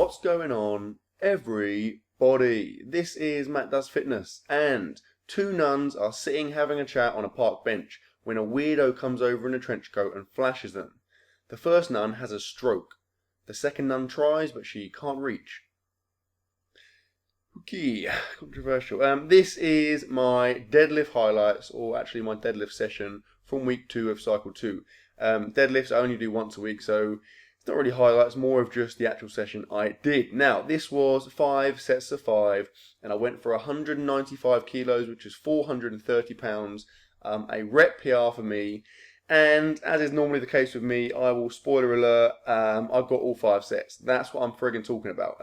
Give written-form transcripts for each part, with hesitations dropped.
What's going on, everybody? This is Matt Does Fitness, and two nuns are sitting having a chat on a park bench when a weirdo comes over in a trench coat and flashes them. The first nun has a stroke. The second nun tries, but she can't reach. Okay, controversial. This is my deadlift highlights, or actually my deadlift session from week 2 of cycle 2. Deadlifts I only do once a week, so it's not really highlights, more of just the actual session I did. Now, this was 5 sets of 5, and I went for 195 kilos, which is 430 pounds, a rep PR for me. And as is normally the case with me, I will, spoiler alert, I've got all 5 sets. That's what I'm friggin' talking about.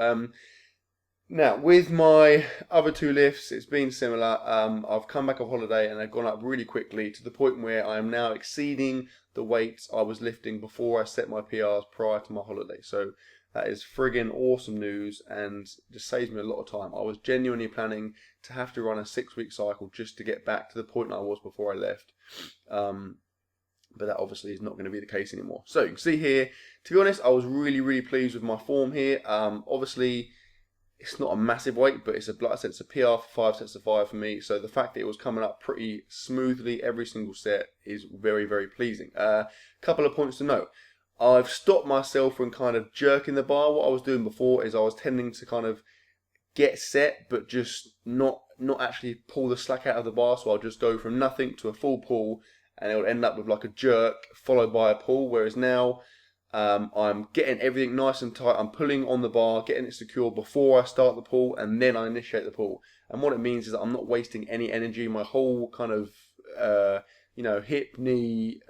Now, with my other 2 lifts, it's been similar. I've come back off holiday and they've gone up really quickly to the point where I am now exceeding the weights I was lifting before I set my PRs prior to my holiday. So that is friggin' awesome news and just saves me a lot of time. I was genuinely planning to have to run a 6-week cycle just to get back to the point I was before I left. But that obviously is not going to be the case anymore. So you can see here, to be honest, I was really pleased with my form here. Obviously, it's not a massive weight, but it's like I said, it's a PR for 5 sets of 5 for me. So the fact that it was coming up pretty smoothly every single set is very pleasing. Couple of points to note. I've stopped myself from kind of jerking the bar. What I was doing before is I was tending to kind of get set, but just not actually pull the slack out of the bar. So I'll just go from nothing to a full pull, and it'll end up with like a jerk followed by a pull. Whereas now, I'm getting everything nice and tight. I'm pulling on the bar, getting it secure before I start the pull, and then I initiate the pull. And what it means is that I'm not wasting any energy. My whole kind of, hip, knee,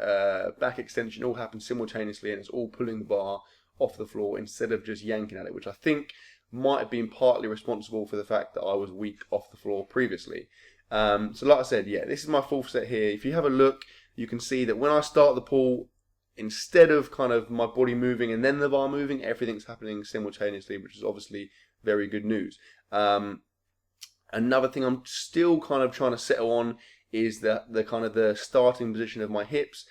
back extension all happens simultaneously, and it's all pulling the bar off the floor instead of just yanking at it, which I think might have been partly responsible for the fact that I was weak off the floor previously. So like I said, yeah, this is my 4th set here. If you have a look, you can see that when I start the pull, instead of kind of my body moving and then the bar moving, everything's happening simultaneously, which is obviously very good news. Another thing I'm still kind of trying to settle on is the kind of the starting position of my hips.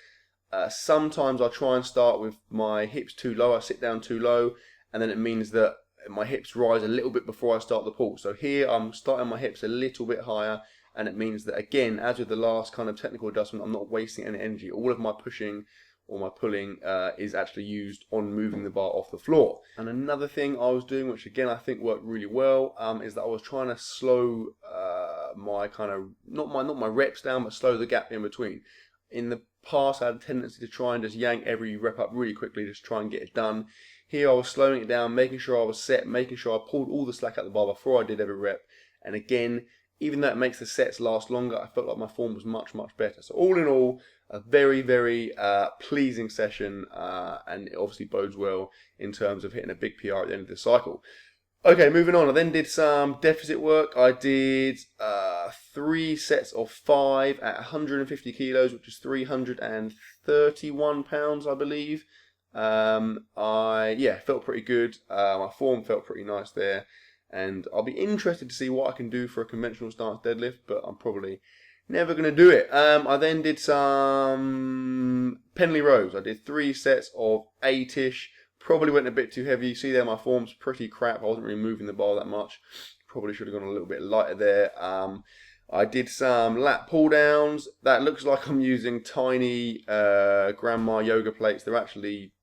Sometimes I try and start with my hips too low. I sit down too low, and then it means that my hips rise a little bit before I start the pull. So here I'm starting my hips a little bit higher, and it means that, again, as with the last kind of technical adjustment, I'm not wasting any energy. All of my pushing or my pulling is actually used on moving the bar off the floor. And another thing I was doing, which again I think worked really well, is that I was trying to slow my kind of, not my reps down, but slow the gap in between. In the past, I had a tendency to try and just yank every rep up really quickly, just try and get it done. Here I was slowing it down, making sure I was set, making sure I pulled all the slack out of the bar before I did every rep. And again, even though it makes the sets last longer, I felt like my form was much better. So all in all, a very pleasing session, and it obviously bodes well in terms of hitting a big PR at the end of the cycle. Okay, moving on. I then did some deficit work. I did 3 sets of 5 at 150 kilos, which is 331 pounds, I believe. Felt pretty good. My form felt pretty nice there. And I'll be interested to see what I can do for a conventional stance deadlift, but I'm probably never going to do it. I then did some Penley rows. I did 3 sets of 8-ish. Probably went a bit too heavy. You see there, my form's pretty crap. I wasn't really moving the bar that much. Probably should have gone a little bit lighter there. I did some lat pull downs. That looks like I'm using tiny grandma yoga plates. They're actually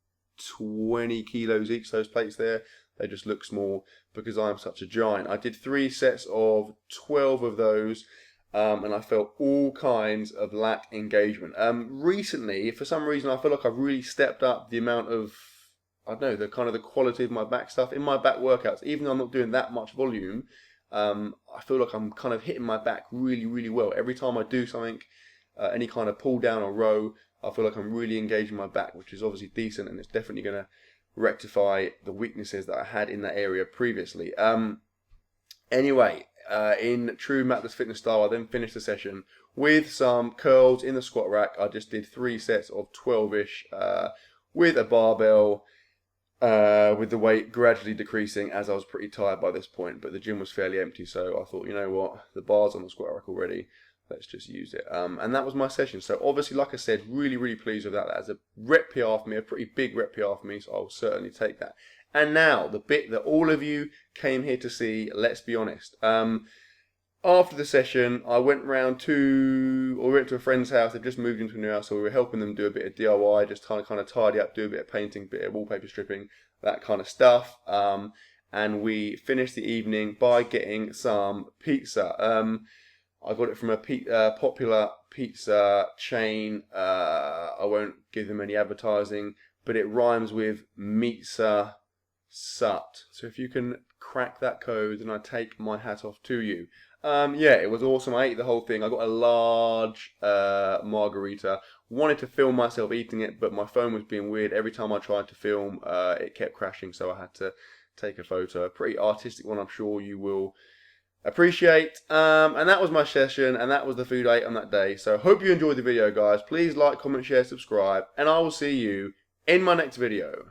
20 kilos each, those plates there. They just look small because I'm such a giant. I did 3 sets of 12 of those, and I felt all kinds of lat engagement. Recently, for some reason, I feel like I've really stepped up the amount of, I don't know, the kind of the quality of my back stuff in my back workouts. Even though I'm not doing that much volume, I feel like I'm kind of hitting my back really well. Every time I do something, any kind of pull down or row, I feel like I'm really engaging my back, which is obviously decent, and it's definitely going to rectify the weaknesses that I had in that area previously. Anyway, in true Matt Does Fitness style, I then finished the session with some curls in the squat rack. I just did 3 sets of 12-ish with a barbell, with the weight gradually decreasing as I was pretty tired by this point, but the gym was fairly empty, so I thought, you know what, the bar's on the squat rack already. Let's just use it. And that was my session. So obviously, like I said, really pleased with that. That's a rep PR for me, a pretty big rep PR for me, so I'll certainly take that. And now, the bit that all of you came here to see, let's be honest. After the session, I went to a friend's house. They've just moved into a new house, so we were helping them do a bit of DIY, just kind of tidy up, do a bit of painting, a bit of wallpaper stripping, that kind of stuff. And we finished the evening by getting some pizza. I got it from a popular pizza chain. I won't give them any advertising, but it rhymes with Meatsa Sut. So if you can crack that code, then I take my hat off to you. Yeah, it was awesome. I ate the whole thing. I got a large margarita. Wanted to film myself eating it, but my phone was being weird. Every time I tried to film, it kept crashing, so I had to take a photo. A pretty artistic one, I'm sure you will appreciate. And that was my session, and that was the food I ate on that day. So hope you enjoyed the video, guys. Please like, comment, share, subscribe, and I will see you in my next video.